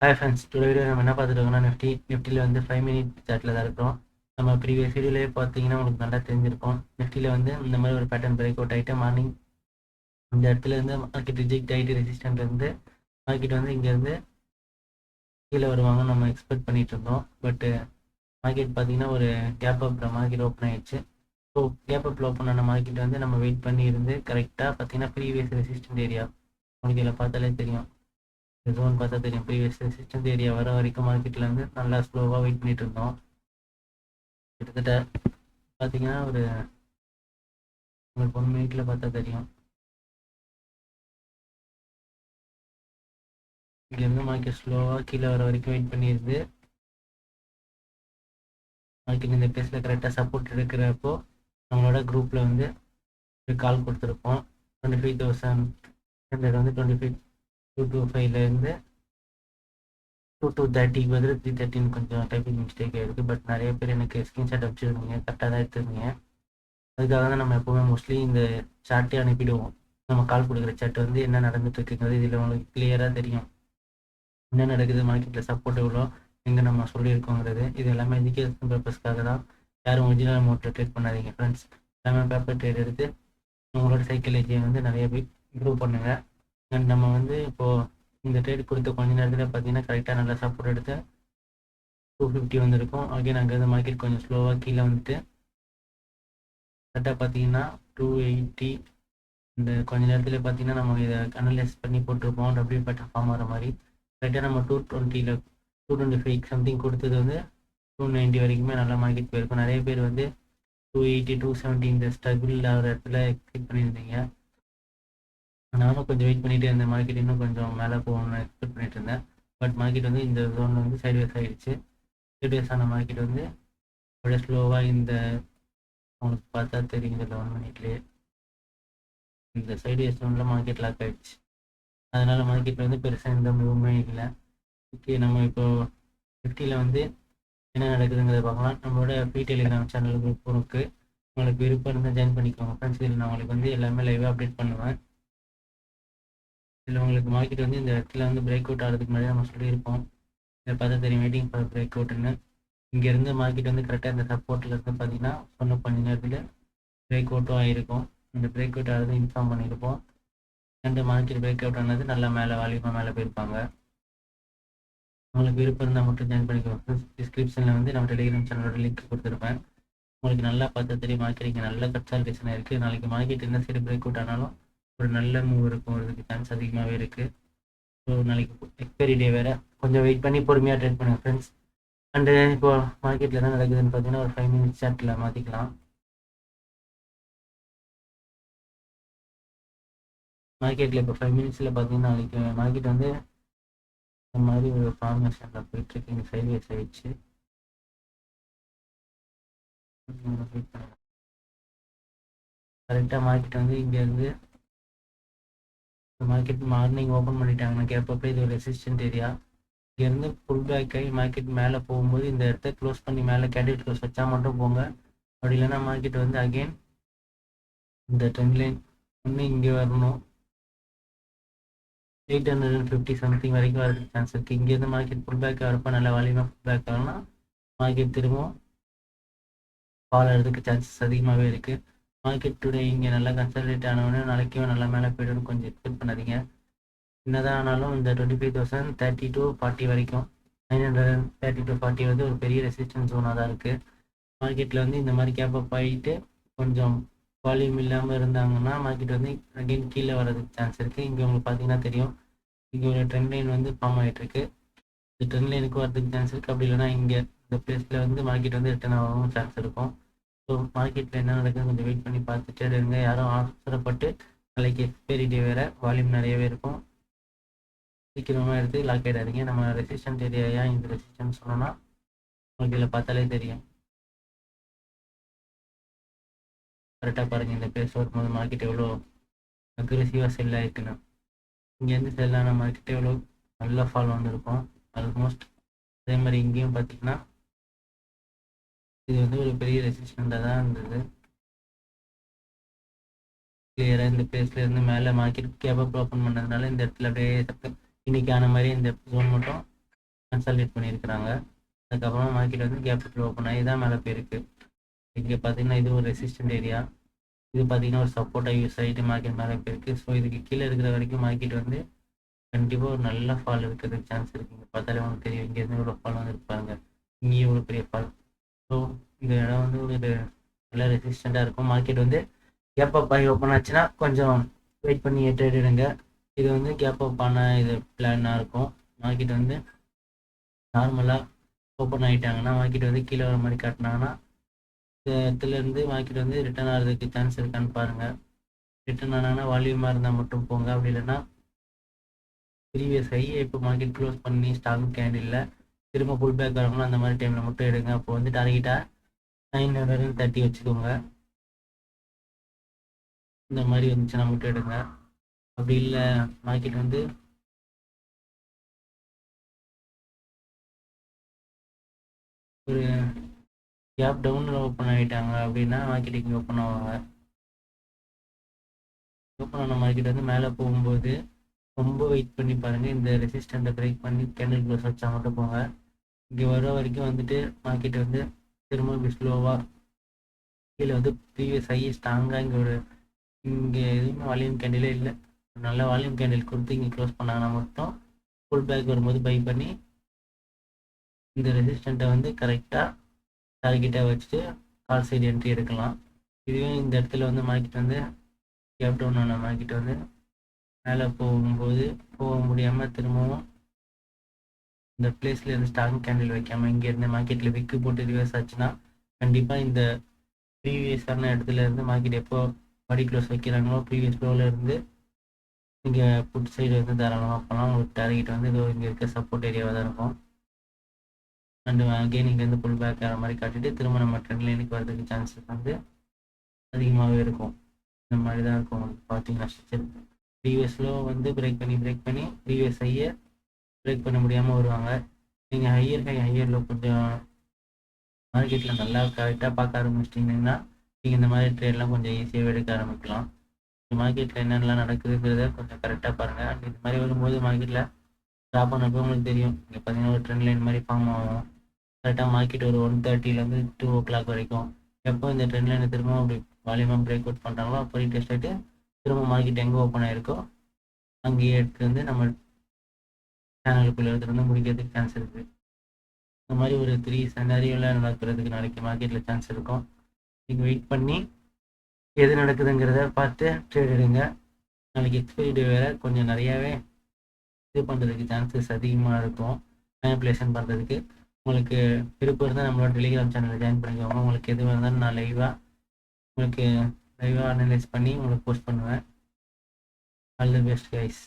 Hi friends, today video நம்ம என்ன பார்த்துட்டு இருக்கோம்னா நிஃப்டியில் வந்து 5 மினிட் சார்ட்டில் தான் இருக்கிறோம். நம்ம ப்ரீவியஸ் வீடியோலேயே பார்த்தீங்கன்னா உங்களுக்கு நல்லா தெரிஞ்சிருக்கும். நிஃப்டியில் வந்து இந்த மாதிரி ஒரு பேட்டர்ன் பிரேக் அவுட் ஆகிட்டு மார்னிங் இந்த இடத்துல இருந்து மார்க்கெட் ரிஜெக்ட் ஆகிட்டு ரெசிஸ்டன்ட்லேருந்து மார்க்கெட் வந்து இங்கேருந்து கீழே வருவாங்கன்னு நம்ம எக்ஸ்பெக்ட் பண்ணிட்டு இருந்தோம். பட்டு மார்க்கெட் பார்த்தீங்கன்னா ஒரு கேப் அப்பில் மார்க்கெட் ஓப்பன் ஆகிடுச்சு. ஸோ கேப் அப்பில் ஓப்பன் ஆன மார்க்கெட் வந்து நம்ம வெயிட் பண்ணி இருந்து கரெக்டாக பார்த்தீங்கன்னா ப்ரீவியஸ் ரெசிஸ்டன்ட் ஏரியா உங்களுக்கு இதில் பார்த்தாலே தெரியும். ஜோன் பார்த்தா தெரியும். ப்ரீவியஸ் ரெசிஸ்டன்ஸ் ஏரியா வர வரைக்கும் மார்க்கெட்டில் வந்து நல்லா ஸ்லோவாக வெயிட் பண்ணிட்டு இருந்தோம். கிட்டத்தட்ட பார்த்தீங்கன்னா ஒரு உங்களுக்கு 1 மினிட்ல பார்த்தா தெரியும். இங்கேருந்து மார்க்கெட் ஸ்லோவாக கீழே வர வரைக்கும் வெயிட் பண்ணியிருந்து மார்க்கெட் இந்த பிளேஸில் கரெக்டாக சப்போர்ட் எடுக்கிறப்போ நம்மளோட குரூப்பில் வந்து ஒரு கால் கொடுத்துருப்போம். 25,100 வந்து 25,225லேருந்து 2,230 பதில் 313 கொஞ்சம் டைப்பிங் மிஸ்டேக் ஆகிருக்கு. பட் நிறைய பேர் எனக்கு ஸ்க்ரீன்ஷாட் அனுப்பிச்சிருந்தீங்க, கரெக்டாக தான் எடுத்துருந்தீங்க. அதுக்காக தான் நம்ம எப்போவுமே மோஸ்ட்லி இந்த சார்ட்டே அனுப்பிடுவோம். நம்ம கால் கொடுக்குற சார்ட் வந்து என்ன நடந்துட்டு இருக்குங்கிறது இதில் உங்களுக்கு கிளியராக தெரியும். என்ன நடக்குது, மார்க்கெட்டில் சப்போர்ட் எவ்வளோ, எங்கே நம்ம சொல்லியிருக்கோங்கிறது. இது எல்லாமே எஜுகேஷன் பர்பஸ்க்காக தான். யாரும் ஒரிஜினல் அமௌண்ட்டில் ட்ரேட் பண்ணாதீங்க ஃப்ரெண்ட்ஸ். எல்லாமே பேப்பர் ட்ரேட் எடுத்து உங்களோட சைக்காலஜியை வந்து நிறைய போய் இம்ப்ரூவ் பண்ணுங்கள். அண்ட் நம்ம வந்து இப்போது இந்த ட்ரேட் கொடுத்த கொஞ்ச நேரத்தில் பார்த்தீங்கன்னா கரெக்டாக நல்லா சப்போர்ட் எடுத்து 250 வந்திருக்கும். அகைன் அங்கேருந்து மார்க்கெட் கொஞ்சம் ஸ்லோவாக கீழே வந்துட்டு கரெக்டாக பார்த்தீங்கன்னா 280 இந்த கொஞ்ச நேரத்தில் பார்த்தீங்கன்னா நம்ம இதை அனலைஸ் பண்ணி போட்டிருப்போம். டபிள்யூ பேட்டர்ன் ஃபார்ம் ஆகிற மாதிரி கரெக்டாக நம்ம 220 225 சம்திங் கொடுத்தது வந்து 290 வரைக்குமே நல்லா மார்க்கெட் போயிருக்கும். நிறைய பேர் வந்து 280 270 இந்த ஸ்ட்ரகிள் ஆகிற இடத்துல எக்ஸ்பெக்ட் பண்ணியிருந்தீங்க. நானும் கொஞ்சம் வெயிட் பண்ணிட்டு இருந்தேன், மார்க்கெட் இன்னும் கொஞ்சம் மேலே போகணும்னு எக்ஸ்பெக்ட் பண்ணிட்டு இருந்தேன். பட் மார்க்கெட் வந்து இந்த ஜோனில் வந்து சைட்வேஸ் ஆகிடுச்சு. சைட்வேஸ் ஆன மார்க்கெட் வந்து அப்படியே ஸ்லோவாக இந்த உங்களுக்கு பார்த்தா தெரியும் இதில் 1 மினிட்லேயே இந்த சைட்வேஸ் ஜோனில் மார்க்கெட் லாக் ஆகிடுச்சு. அதனால் மார்க்கெட் வந்து பெருசாக எந்த மூவுமே இல்லை. ஓகே, நம்ம இப்போ நிஃப்டியில் வந்து என்ன நடக்குதுங்கிறத பார்க்கலாம். நம்மளோட ஃப்ரீ டெலிகிராம் சேனல் குரூப் இருக்குது. உங்களுக்கு விருப்பம் இருந்தால் ஜாயின் பண்ணிக்கோங்க ஃப்ரெண்ட்ஸ். இதில் நான் உங்களுக்கு வந்து எல்லாமே லைவாக அப்டேட் பண்ணுவேன். இதில் உங்களுக்கு மார்க்கெட் வந்து இந்த இடத்துல வந்து பிரேக் அவுட் ஆகிறதுக்கு முன்னாடி நம்ம சொல்லியிருப்போம். இதை பார்த்தா தெரியும் வெயிட்டிங் ஃபார் பிரேக் அவுட்னு. இங்கேருந்து மார்க்கெட் வந்து கரெக்டாக இந்த சப்போர்ட்டில் இருந்து பார்த்தீங்கன்னா சொன்ன கொஞ்ச நேரத்தில் பிரேக் அவுட்டும் ஆகிருக்கும். இந்த பிரேக் அவுட் ஆகிறது இன்ஃபார்ம் பண்ணியிருப்போம். அண்ட் மார்க்கெட் பிரேக் அவுட் ஆனது நல்லா மேலே வால்யூமாக மேலே போயிருப்பாங்க. உங்களுக்கு விருப்பம் இருந்தால் மட்டும் ஜாயின் பண்ணிக்கோங்க. டிஸ்கிரிப்ஷனில் வந்து நம்ம டெலிகிராம் சேனலோட லிங்க் கொடுத்துருப்பேன். உங்களுக்கு நல்லா பார்த்தா தெரியும் மார்க்கெட் இங்கே நல்ல கன்சல்டேஷன் இருக்குது. நாளைக்கு மார்க்கெட் என்ன சைடு பிரேக் அவுட் ஆனாலும் ஒரு நல்ல மூவ் இருக்கும், வரதுக்கு சான்ஸ் அதிகமாகவே இருக்குது. ஸோ நாளைக்கு எக்ஸ்பைரி டே வேறு, கொஞ்சம் வெயிட் பண்ணி பொறுமையாக ட்ரேட் பண்ணுங்கள் ஃப்ரெண்ட்ஸ். அண்டு இப்போ மார்க்கெட்டில் என்ன நடக்குதுன்னு பார்த்தீங்கன்னா ஒரு 5 மினிட்ஸ் சார்ட்டில் மாற்றிக்கலாம். மார்க்கெட்டில் இப்போ 5 மினிட்ஸில் பார்த்தீங்கன்னா நாளைக்கு மார்க்கெட் வந்து இந்த மாதிரி ஒரு ஃபார்மேஷனில் போயிட்டுருக்கு. இங்கே சைட்வேஸ் ஆகிடுச்சு. கரெக்டாக மார்க்கெட் வந்து இங்கேருந்து மார்க்கெட் மார்னிங் ஓப்பன் பண்ணிட்டாங்கன்னா கேப்பப்போ இது ஒரு ரெசிஸ்டன்ட் ஏரியா. இங்கேருந்து புல் பேக் ஆகி மார்க்கெட் மேலே போகும்போது இந்த இடத்த க்ளோஸ் பண்ணி மேலே கேண்டில் க்ளோஸ் வச்சா மட்டும் போங்க. அப்படி இல்லைன்னா மார்க்கெட் வந்து அகெயின் இந்த ட்ரெண்ட் லைன் வந்து இங்கே வரணும். 850 சம்திங் வரைக்கும் வரதுக்கு சான்ஸ் இருக்குது. இங்கேருந்து மார்க்கெட் புல் பேக் ஆகிறப்ப நல்ல வால்யூமாக புல் பேக் ஆகணும்னா மார்க்கெட் திரும்பவும் ஃபால் ஆகிறதுக்கு சான்சஸ் அதிகமாகவே இருக்குது. மார்க்கெட் டுடே இங்கே நல்லா கன்சல்டேட் ஆனவொடனே நாளைக்கும் நல்லா மேலே போய்ட்டு கொஞ்சம் எக்ஸ்பெக்ட் பண்ணாதீங்க. என்னதான் ஆனாலும் இந்த 25,030 to 40 வரைக்கும் 930 to 40 வந்து ஒரு பெரிய ரெசிஸ்டன்ஸ் ஜோனாக தான் இருக்குது. மார்க்கெட்டில் வந்து இந்த மாதிரி கேப் அப் ஆகிட்டு கொஞ்சம் வால்யூம் இல்லாமல் இருந்தாங்கன்னா மார்க்கெட் வந்து அகெயின் கீழே வரதுக்கு சான்ஸ் இருக்குது. இங்கே உங்களுக்கு பார்த்தீங்கன்னா தெரியும் இங்கே ஒரு ட்ரெண்ட் லைன் வந்து ஃபார்ம் ஆகிட்டுருக்கு. இந்த ட்ரெண்ட் லைனுக்கு வரதுக்கு சான்ஸ் இருக்குது. அப்படி இல்லைன்னா இங்கே இந்த பிளேஸில் வந்து மார்க்கெட் வந்து ரிட்டர்ன் ஆகவும் சான்ஸ் இருக்கும். ஸோ மார்க்கெட்டில் என்ன நடக்குது கொஞ்சம் வெயிட் பண்ணி பார்த்துட்டே இருங்க. யாரும் அவசரப்பட்டு நாளைக்கு எக்ஸ்பைரி டே வேறு, வால்யூம் நிறையவே இருக்கும், சீக்கிரமாக எடுத்து லாக் ஆகிடாதீங்க. நம்ம ரெசிஸ்டன்ட் ஏரியா ஏன் இந்த ரெசிஸ்டன்ஸ் சொன்னோன்னா உங்களுக்கு இதில் பார்த்தாலே தெரியும். கரெக்டாக பாருங்கள், இந்த பிளேஸ் வரும்போது மார்க்கெட் எவ்வளோ அக்ரெசிவாக செல் ஆகிருக்குன்னு. இங்கேருந்து செல்லான மார்க்கெட் எவ்வளோ நல்ல ஃபால் வந்திருக்கும் ஆல்மோஸ்ட். அதே மாதிரி இங்கேயும் பார்த்தீங்கன்னா இது வந்து ஒரு பெரிய ரெசிஸ்டண்ட்டாக தான் இருந்தது. கிளியராக இந்த பிளேஸ்லேருந்து மேலே மார்க்கெட் கேப் அப் ஓப்பன் பண்ணதுனால இந்த இடத்துல அப்படியே இன்னைக்கு ஆன மாதிரி இந்த ஜோன் மட்டும் கன்சாலிடேட் பண்ணியிருக்கிறாங்க. அதுக்கப்புறமா மார்க்கெட் வந்து கேப் ஃபில் ஓப்பன் ஆகி தான் மேலே போயிருக்கு. இங்கே பார்த்தீங்கன்னா இது ஒரு ரெசிஸ்டன்ட் ஏரியா, இது பார்த்தீங்கன்னா ஒரு சப்போர்ட்டாக யூஸ் ஆகிட்டு மார்க்கெட் மேலே போயிருக்கு. ஸோ இதுக்கு கீழே இருக்கிற வரைக்கும் மார்க்கெட் வந்து கண்டிப்பாக ஒரு நல்ல ஃபால் இருக்கிறதுக்கு சான்ஸ் இருக்குது. இங்கே பார்த்தாலே உங்களுக்கு தெரியும், இங்கேருந்து இவ்வளோ ஃபால் வந்து இருப்பாங்க, இங்கேயும் இவ்வளோ பெரிய ஃபால். ஸோ இந்த இடம் வந்து ஒரு நல்ல ரெசிஸ்டண்ட்டாக இருக்கும். மார்க்கெட் வந்து கேப் அப் ஆகி ஓப்பன் ஆச்சுன்னா கொஞ்சம் வெயிட் பண்ணி ட்ரேட் எடுங்க. இது வந்து கேப் அப் ஆன இது பிளானாக இருக்கும். மார்க்கெட் வந்து நார்மலாக ஓப்பன் ஆகிட்டாங்கன்னா மார்க்கெட் வந்து கீழே வர மாதிரி காட்டினாங்கன்னா இந்த இடத்துலேருந்து மார்க்கெட் வந்து ரிட்டர்ன் ஆகிறதுக்கு சான்ஸ் இருக்கான்னு பாருங்கள். ரிட்டர்ன் ஆனாங்கன்னா வால்யூமாக இருந்தால் மட்டும் போங்க. அப்படி இல்லைன்னா ப்ரீவியஸ் ஹையை இப்போ மார்க்கெட் க்ளோஸ் பண்ணி ஸ்டாக் கேண்டில் திரும்ப புல் பேக் வரவங்களும் அந்த மாதிரி டைமில் மட்டும் எடுங்க. அப்போ வந்து டார்கெட்டாக 930 வச்சுக்கோங்க. இந்த மாதிரி வந்துச்சுன்னா மட்டும் எடுங்க. அப்படி இல்லை மார்க்கெட் வந்து ஒரு கேப் டவுனில் ஓப்பன் ஆகிட்டாங்க அப்படின்னா மார்க்கெட் இங்கே ஓப்பன் ஆவாங்க. ஓப்பன் ஆன மார்க்கெட் வந்து மேலே போகும்போது ரொம்ப வெயிட் பண்ணி பாருங்கள். இந்த ரெசிஸ்டண்ட்டை பிரேக் பண்ணி கேண்டில் க்ளோஸ் வச்சா மட்டும் போங்க. இங்கே வர வரைக்கும் வந்துட்டு மார்க்கெட் வந்து திரும்ப இப்படி ஸ்லோவாக கீழே வந்து ப்ரீவியஸ் ஹை ஸ்ட்ராங்காக இங்கே எதுவுமே வால்யூம் கேண்டிலே இல்லை. நல்ல வால்யூம் கேண்டில் கொடுத்து இங்கே க்ளோஸ் பண்ணாங்கன்னா மட்டும் ஃபுல் பேக் வரும்போது பை பண்ணி இந்த ரெசிஸ்டண்ட்டை வந்து கரெக்டாக டார்கெட்டாக வச்சுட்டு கால் சைடு என்ட்ரி எடுக்கலாம். இதுவே இந்த இடத்துல வந்து மார்க்கெட் வந்து கேப் டவுன் ஆன மார்க்கெட் வந்து மேலே போகும்போது போக முடியாமல் திரும்பவும் இந்த பிளேஸில் இருந்து ஸ்ட்ராங் கேண்டில் வைக்காமல் இங்கேருந்து மார்க்கெட்டில் விக்கு போட்டு ரிவர்ஸ் ஆச்சுன்னா கண்டிப்பாக இந்த ப்ரீவியஸான இடத்துல இருந்து மார்க்கெட் எப்போ பாடி க்ளோஸ் வைக்கிறாங்களோ ப்ரீவியஸ் லோவில் இருந்து இங்கே புட் சைடு வந்து தாராளமாக போகலாம். உங்களுக்கு டார்கெட் வந்து இதோ இங்கே இருக்க சப்போர்ட் ஏரியாவாக தான் இருக்கும். அண்டு அகெயின் இங்கேருந்து புல் பேக் ஆகிற மாதிரி காட்டிட்டு திரும்ப நம்ம ட்ரெண்ட் லைனுக்கு வரதுக்கு சான்சஸ் வந்து அதிகமாகவே இருக்கும். இந்த மாதிரி தான் இருக்கும் உங்களுக்கு பார்த்தீங்கன்னா ஸ்ட்ரக்சர். ப்ரீவியஸ் லோ வந்து பிரேக் பண்ணி ப்ரீவியஸ் ஹையை பிரேக் பண்ண முடியாமல் வருவாங்க. நீங்கள் ஹையர் லோ கொஞ்சம் மார்க்கெட்டில் நல்லா கரெக்டாக பார்க்க ஆரம்பிச்சிட்டிங்கன்னா நீங்கள் இந்த மாதிரி ட்ரேட்லாம் கொஞ்சம் ஈஸியாக எடுக்க ஆரம்பிக்கலாம். மார்க்கெட்டில் என்னென்னலாம் நடக்குதுங்கிறத கொஞ்சம் கரெக்டாக பாருங்கள். அண்ட் இது மாதிரி வரும்போது மார்க்கெட்டில் ட்ராப் பண்ணப்போ உங்களுக்கு தெரியும். இங்கே பார்த்தீங்கன்னா ஒரு ட்ரெண்ட் லைன் மாதிரி ஃபார்ம் ஆகும். கரெக்டாக மார்க்கெட் ஒரு 1:30 2 o'clock வரைக்கும் எப்போ இந்த ட்ரெண்ட் லைனை திரும்ப அப்படி வால்யூமாக பிரேக் அவுட் பண்ணுறாங்களோ அப்போ ரீடெஸ்ட் ஆகிட்டு திரும்ப மார்க்கெட் எங்கே ஓப்பன் ஆகிருக்கோ அங்கேயே எடுத்து வந்து நம்ம சேனலுக்குள்ளே எடுத்துகிட்டு வந்து முடிக்கிறதுக்கு சான்ஸ் இருக்குது. இந்த மாதிரி ஒரு 3 செனாரியோவில் நடக்கிறதுக்கு நாளைக்கு மார்க்கெட்டில் சான்ஸ் இருக்கும். நீங்கள் வெயிட் பண்ணி எது நடக்குதுங்கிறத பார்த்து ட்ரேட் எடுங்க. நாளைக்கு எக்ஸ்பைரி டே வேறு கொஞ்சம் நிறையாவே இது பண்ணுறதுக்கு சான்சஸ் அதிகமாக இருக்கும். மேனிப்புலேஷன் பண்ணுறதுக்கு உங்களுக்கு விருப்பம் இருந்தால் நம்மளோட டெலிகிராம் சேனலில் ஜாயின் பண்ணிக்கோங்க. உங்களுக்கு எது இருந்தாலும் நான் லைவாக அனலைஸ் பண்ணி உங்களுக்கு போஸ்ட் பண்ணுவேன். All the best guys.